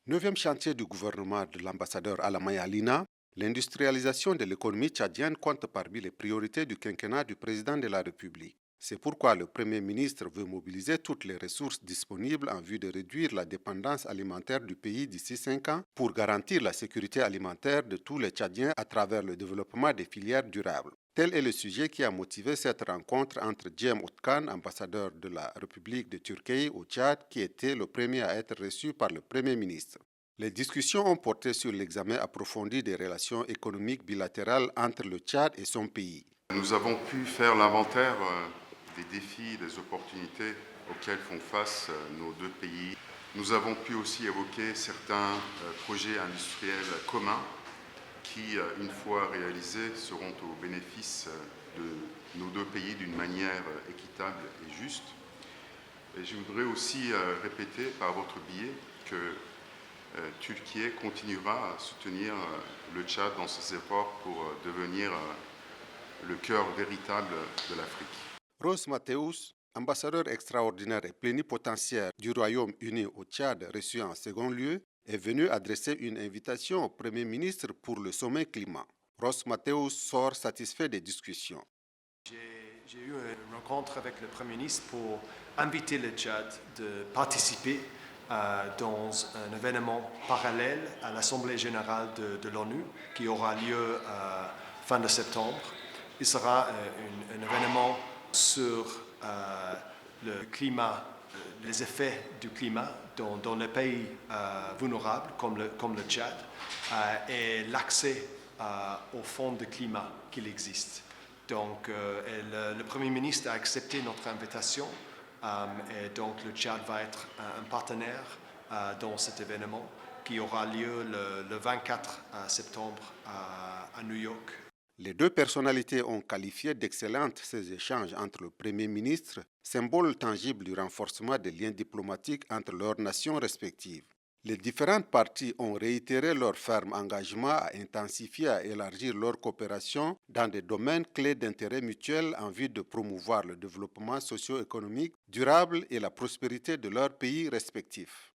Neuvième chantier du gouvernement de l'ambassadeur Alamaya Alina, l'industrialisation de l'économie tchadienne compte parmi les priorités du quinquennat du président de la République. C'est pourquoi le Premier ministre veut mobiliser toutes les ressources disponibles en vue de réduire la dépendance alimentaire du pays d'ici 5 ans pour garantir la sécurité alimentaire de tous les Tchadiens à travers le développement des filières durables. Tel est le sujet qui a motivé cette rencontre entre Cem Utkan, ambassadeur de la République de Turquie au Tchad, qui était le premier à être reçu par le Premier ministre. Les discussions ont porté sur l'examen approfondi des relations économiques bilatérales entre le Tchad et son pays. Nous avons pu faire l'inventaire des défis, des opportunités auxquels font face nos deux pays. Nous avons pu aussi évoquer certains projets industriels communs qui, une fois réalisés, seront au bénéfice de nos deux pays d'une manière équitable et juste. Et je voudrais aussi répéter par votre biais que Turquie continuera à soutenir le Tchad dans ses efforts pour devenir le cœur véritable de l'Afrique. Rose Mateus, ambassadeur extraordinaire et plénipotentiaire du Royaume-Uni au Tchad, reçu en second lieu, est venu adresser une invitation au Premier ministre pour le sommet climat. Rose Mateus sort satisfait des discussions. J'ai eu une rencontre avec le Premier ministre pour inviter le Tchad de participer dans un événement parallèle à l'Assemblée générale de l'ONU qui aura lieu fin de septembre. Il sera un événement sur le climat, les effets du climat dans les pays vulnérables comme le Tchad et l'accès aux fonds de climat qu'il existe. Donc, le Premier ministre a accepté notre invitation et donc le Tchad va être un partenaire dans cet événement qui aura lieu le 24 septembre à New York. Les deux personnalités ont qualifié d'excellentes ces échanges entre le Premier ministre, symbole tangible du renforcement des liens diplomatiques entre leurs nations respectives. Les différentes parties ont réitéré leur ferme engagement à intensifier et à élargir leur coopération dans des domaines clés d'intérêt mutuel en vue de promouvoir le développement socio-économique durable et la prospérité de leurs pays respectifs.